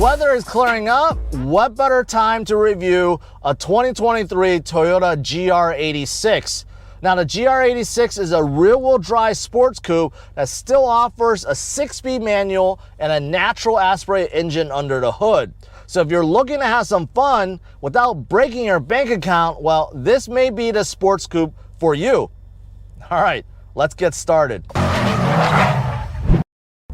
weather is clearing up. What better time to review a 2023 Toyota GR86? Now, the GR86 is a rear-wheel drive sports coupe that still offers a 6-speed manual and a natural aspirated engine under the hood. So if you're looking to have some fun without breaking your bank account, well, this may be the sports coupe for you. All right, let's get started.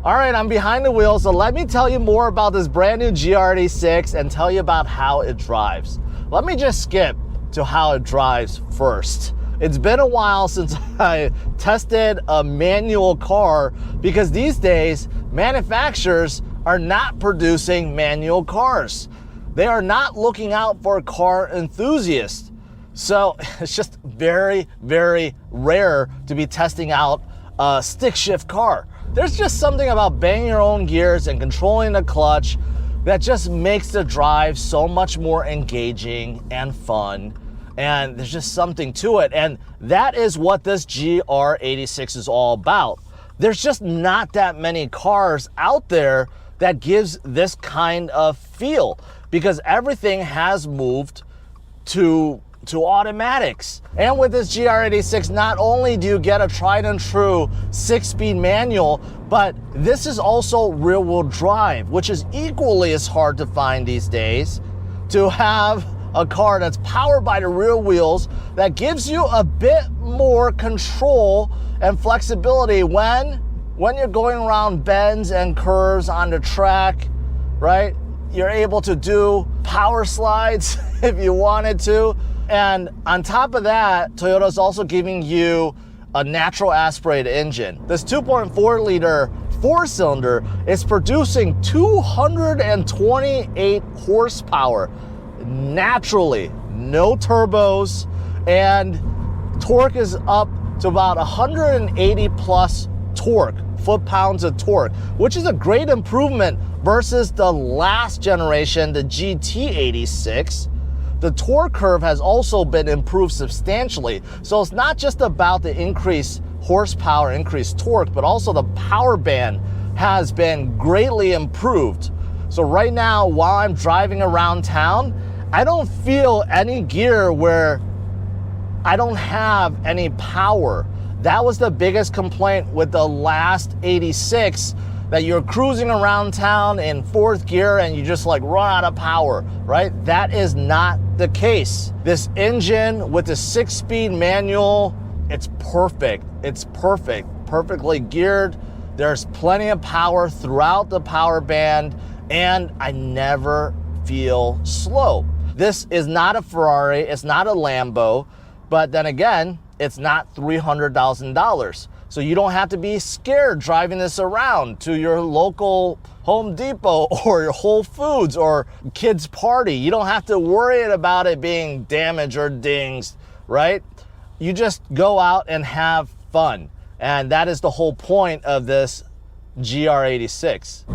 All right, I'm behind the wheel, so let me tell you more about this brand new GR86 and tell you about how it drives. Let me just skip to how it drives first. It's been a while since I tested a manual car because these days, manufacturers are not producing manual cars. They are not looking out for car enthusiasts. So it's just very, very rare to be testing out a stick shift car. There's just something about banging your own gears and controlling the clutch that just makes the drive so much more engaging and fun. And there's just something to it. And that is what this GR86 is all about. There's just not that many cars out there that gives this kind of feel because everything has moved to automatics. And with this GR86, not only do you get a tried and true 6-speed manual, but this is also rear-wheel drive, which is equally as hard to find these days. To have a car that's powered by the rear wheels that gives you a bit more control and flexibility when you're going around bends and curves on the track, right? You're able to do power slides if you wanted to. And on top of that, Toyota is also giving you a natural aspirated engine. This 2.4 liter 4-cylinder is producing 228 horsepower naturally, no turbos, and torque is up to about 180 plus torque, foot-pounds of torque, which is a great improvement versus the last generation, the GT86. The torque curve has also been improved substantially. So it's not just about the increased horsepower, increased torque, but also the power band has been greatly improved. So right now, while I'm driving around town, I don't feel any gear where I don't have any power. That was the biggest complaint with the last 86, that you're cruising around town in 4th gear and you just like run out of power, right? That is not the case. This engine with the 6-speed manual, it's perfect. It's perfect, perfectly geared. There's plenty of power throughout the power band and I never feel slow. This is not a Ferrari, it's not a Lambo, but then again, it's not $300,000. So you don't have to be scared driving this around to your local Home Depot or your Whole Foods or kids' party. You don't have to worry about it being damaged or dinged, right? You just go out and have fun. And that is the whole point of this GR86.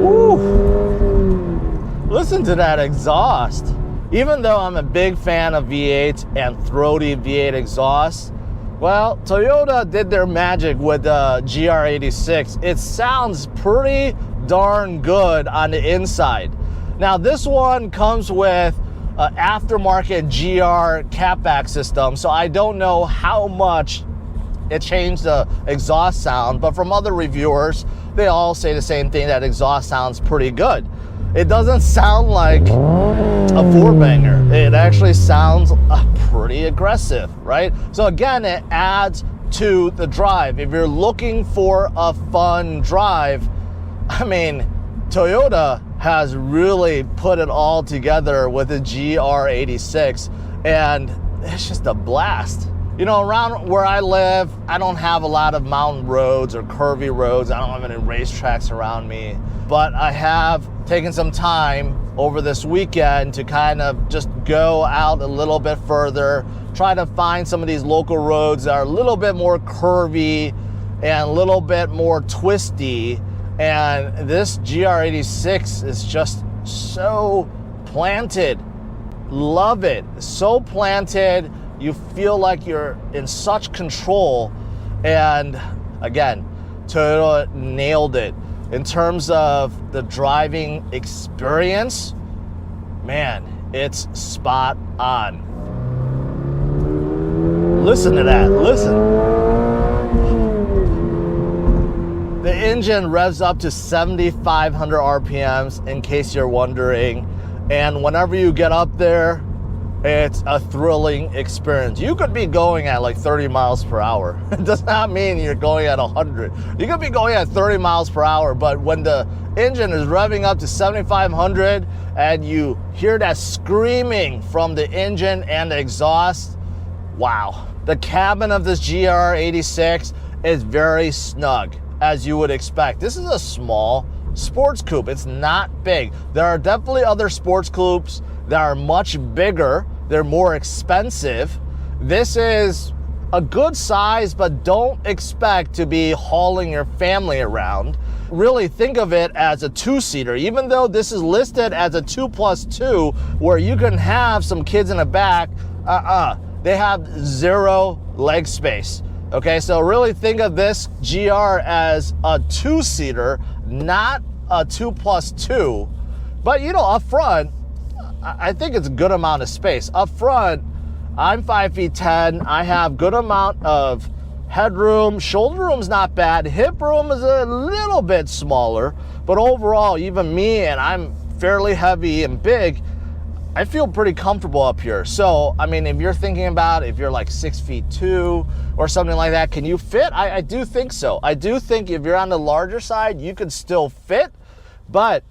Woo! Listen to that exhaust. Even though I'm a big fan of V8 and throaty V8 exhaust, well, Toyota did their magic with the GR86. It sounds pretty darn good on the inside. Now, this one comes with an aftermarket GR catback system, so I don't know how much it changed the exhaust sound, but from other reviewers, they all say the same thing, that exhaust sounds pretty good. It doesn't sound like a 4-banger. It actually sounds pretty aggressive, right? So again, it adds to the drive. If you're looking for a fun drive, I mean, Toyota has really put it all together with the GR86, and it's just a blast. You know, around where I live, I don't have a lot of mountain roads or curvy roads. I don't have any racetracks around me, but I have taken some time over this weekend to kind of just go out a little bit further, try to find some of these local roads that are a little bit more curvy and a little bit more twisty. And this GR86 is just so planted. Love it. So planted. You feel like you're in such control. And again, Toyota nailed it in terms of the driving experience, man, it's spot on. Listen to that, listen. The engine revs up to 7,500 RPMs, in case you're wondering. And whenever you get up there, it's a thrilling experience. You could be going at like 30 miles per hour. It does not mean you're going at 100. You could be going at 30 miles per hour, but when the engine is revving up to 7,500 and you hear that screaming from the engine and the exhaust, wow. The cabin of this GR86 is very snug, as you would expect. This is a small sports coupe. It's not big. There are definitely other sports coupes that are much bigger. They're more expensive. This is a good size, but don't expect to be hauling your family around. Really think of it as a two-seater, even though this is listed as a 2+2, where you can have some kids in the back. They have 0 leg space. Okay, so really think of this GR as a two-seater, not a 2+2. But you know, up front, I think it's a good amount of space. Up front, I'm 5'10". I have good amount of headroom. Shoulder room's not bad. Hip room is a little bit smaller, but overall, even me, and I'm fairly heavy and big, I feel pretty comfortable up here. So, I mean, if you're thinking about, if you're like 6'2" or something like that, can you fit? I do think so. I do think if you're on the larger side, you could still fit, but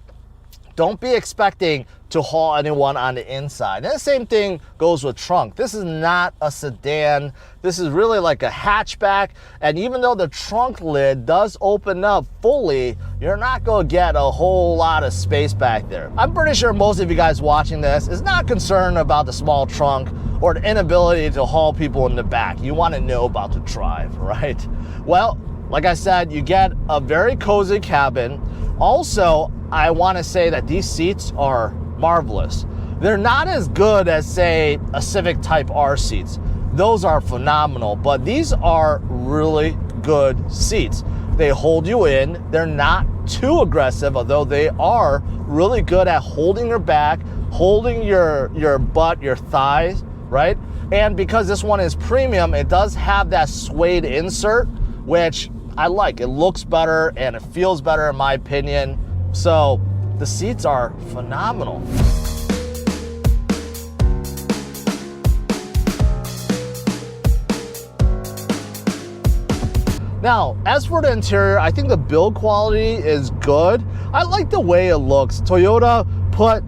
don't be expecting to haul anyone on the inside. And the same thing goes with trunk. This is not a sedan. This is really like a hatchback. And even though the trunk lid does open up fully, you're not gonna get a whole lot of space back there. I'm pretty sure most of you guys watching this is not concerned about the small trunk or the inability to haul people in the back. You wanna know about the drive, right? Well, like I said, you get a very cozy cabin. Also, I wanna say that these seats are marvelous. They're not as good as, say, a Civic Type R seats. Those are phenomenal, but these are really good seats. They hold you in. They're not too aggressive, although they are really good at holding your back, holding your butt, your thighs, right? And because this one is premium, it does have that suede insert, which I like. It looks better and it feels better in my opinion. So the seats are phenomenal. Now, as for the interior, I think the build quality is good. I like the way it looks. Toyota put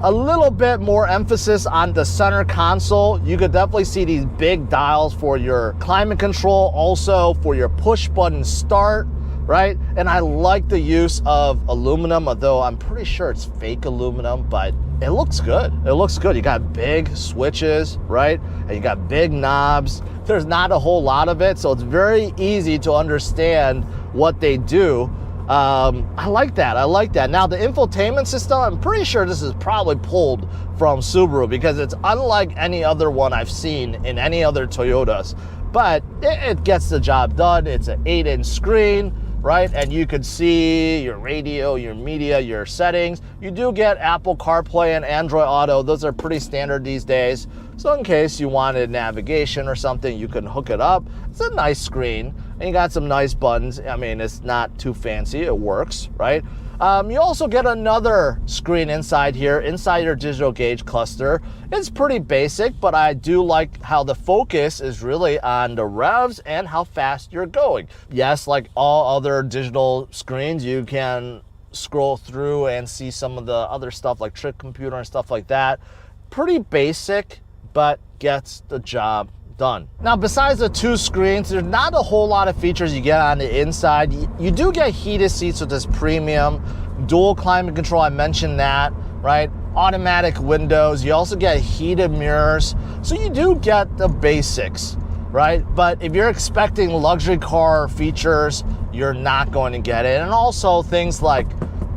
a little bit more emphasis on the center console. You could definitely see these big dials for your climate control, also for your push button start, right? And I like the use of aluminum, although I'm pretty sure it's fake aluminum, but it looks good. It looks good. You got big switches, right? And you got big knobs. There's not a whole lot of it, so it's very easy to understand what they do. I like that. I like that. Now, the infotainment system, I'm pretty sure this is probably pulled from Subaru because it's unlike any other one I've seen in any other Toyotas. But it gets the job done. It's an 8-inch screen, right? And you could see your radio, your media, your settings. You do get Apple CarPlay and Android Auto. Those are pretty standard these days. So in case you wanted navigation or something, you can hook it up. It's a nice screen and you got some nice buttons. I mean, it's not too fancy. It works, right? You also get another screen inside here, inside your digital gauge cluster. It's pretty basic, but I do like how the focus is really on the revs and how fast you're going. Yes, like all other digital screens, you can scroll through and see some of the other stuff like trip computer and stuff like that. Pretty basic, but gets the job done. Now, besides the two screens, there's not a whole lot of features you get on the inside. You do get heated seats with this premium, dual climate control, I mentioned that, right? Automatic windows, you also get heated mirrors. So you do get the basics, right? But if you're expecting luxury car features, you're not going to get it. And also things like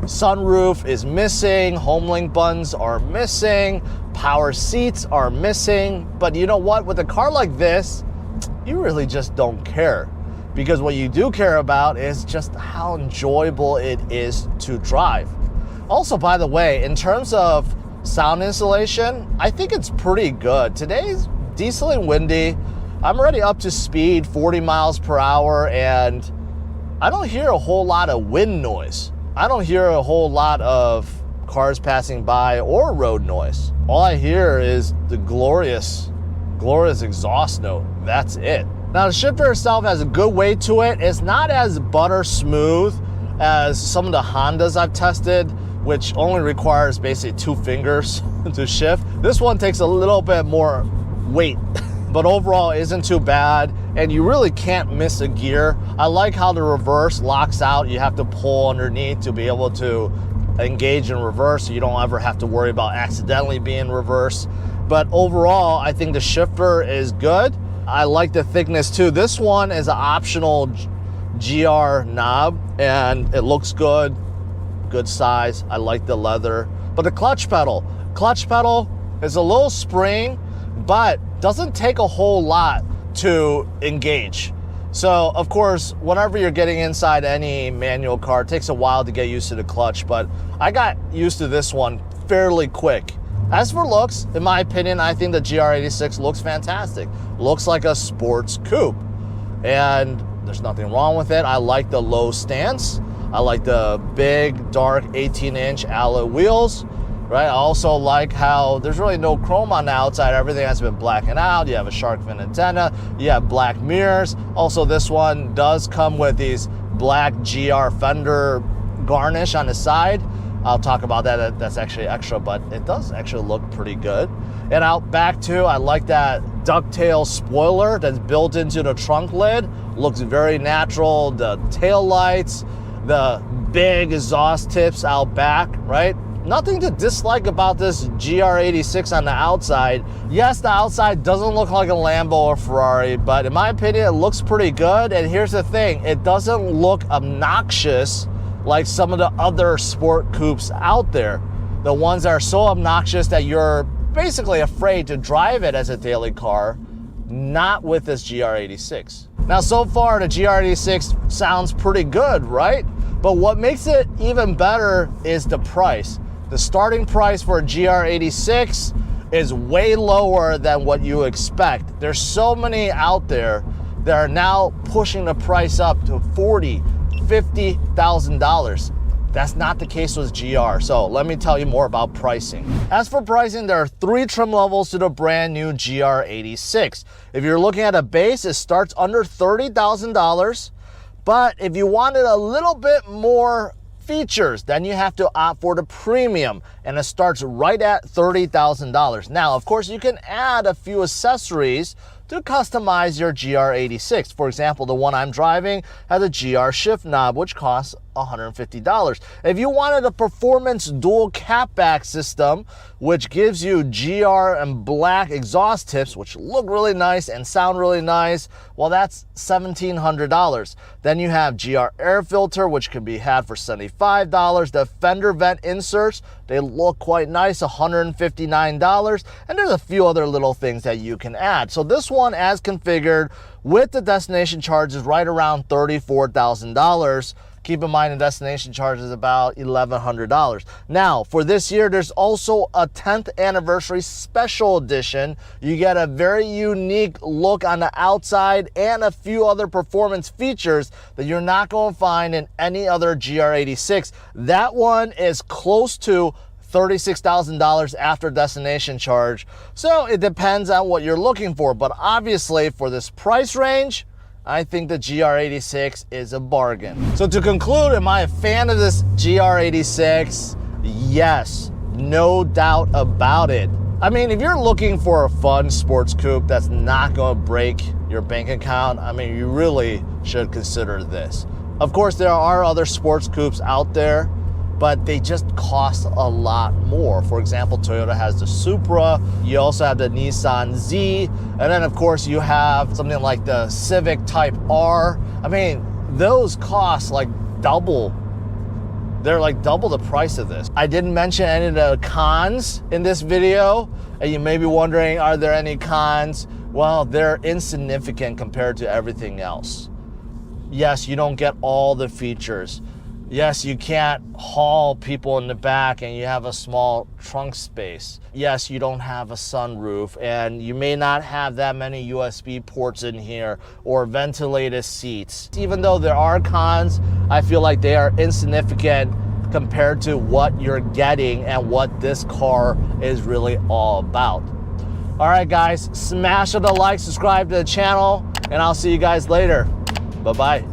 sunroof is missing, HomeLink buttons are missing, power seats are missing. But you know what? With a car like this, you really just don't care because what you do care about is just how enjoyable it is to drive. Also, by the way, in terms of sound insulation, I think it's pretty good. Today's decently windy. I'm already up to speed 40 miles per hour, and I don't hear a whole lot of wind noise. I don't hear a whole lot of cars passing by or road noise. All I hear is the glorious exhaust note. That's it. Now, the shifter itself has a good weight to it. It's not as butter smooth as some of the Hondas I've tested, which only requires basically 2 fingers to shift. This one takes a little bit more weight, but overall isn't too bad, and you really can't miss a gear. I like how the reverse locks out. You have to pull underneath to be able to engage in reverse, so you don't ever have to worry about accidentally being reverse. But overall, I think the shifter is good. I like the thickness too. This one is an optional GR knob, and it looks good size. I like the leather. But the clutch pedal is a little spring, but doesn't take a whole lot to engage. So of course, whenever you're getting inside any manual car, it takes a while to get used to the clutch, but I got used to this one fairly quick. As for looks, in my opinion, I think the GR86 looks fantastic. Looks like a sports coupe, and there's nothing wrong with it. I like the low stance. I like the big, dark 18-inch alloy wheels, right? I also like how there's really no chrome on the outside. Everything has been blackened out. You have a shark fin antenna. You have black mirrors. Also, this one does come with these black GR fender garnish on the side. I'll talk about that. That's actually extra, but it does actually look pretty good. And out back too, I like that ducktail spoiler that's built into the trunk lid. Looks very natural. The tail lights, the big exhaust tips out back, right? Nothing to dislike about this GR86 on the outside. Yes, the outside doesn't look like a Lambo or Ferrari, but in my opinion, it looks pretty good. And here's the thing, it doesn't look obnoxious like some of the other sport coupes out there. The ones that are so obnoxious that you're basically afraid to drive it as a daily car, not with this GR86. Now, so far, the GR86 sounds pretty good, right? But what makes it even better is the price. The starting price for a GR86 is way lower than what you expect. There's so many out there that are now pushing the price up to $40,000, $50,000. That's not the case with GR. So let me tell you more about pricing. As for pricing, there are 3 trim levels to the brand new GR86. If you're looking at a base, it starts under $30,000. But if you wanted a little bit more features, then you have to opt for the premium, and it starts right at $30,000. Now, of course, you can add a few accessories to customize your GR86. For example, the one I'm driving has a GR shift knob, which costs $150. If you wanted a performance dual catback system, which gives you GR and black exhaust tips, which look really nice and sound really nice, well, that's $1,700. Then you have GR air filter, which can be had for $75. The fender vent inserts, they look quite nice, $159. And there's a few other little things that you can add. So this one, as configured with the destination charge, is right around $34,000. Keep in mind the destination charge is about $1,100. Now, for this year, there's also a 10th anniversary special edition. You get a very unique look on the outside and a few other performance features that you're not going to find in any other GR86. That one is close to $36,000 after destination charge. So it depends on what you're looking for, but obviously for this price range, I think the GR86 is a bargain. So to conclude, am I a fan of this GR86? Yes, no doubt about it. I mean, if you're looking for a fun sports coupe that's not going to break your bank account, I mean, you really should consider this. Of course, there are other sports coupes out there, but they just cost a lot more. For example, Toyota has the Supra, you also have the Nissan Z, and then of course you have something like the Civic Type R. I mean, those cost like double. They're like double the price of this. I didn't mention any of the cons in this video, and you may be wondering, are there any cons? Well, they're insignificant compared to everything else. Yes, you don't get all the features. Yes, you can't haul people in the back and you have a small trunk space. Yes, you don't have a sunroof and you may not have that many USB ports in here or ventilated seats. Even though there are cons, I feel like they are insignificant compared to what you're getting and what this car is really all about. All right, guys, smash the like, subscribe to the channel, and I'll see you guys later. Bye-bye.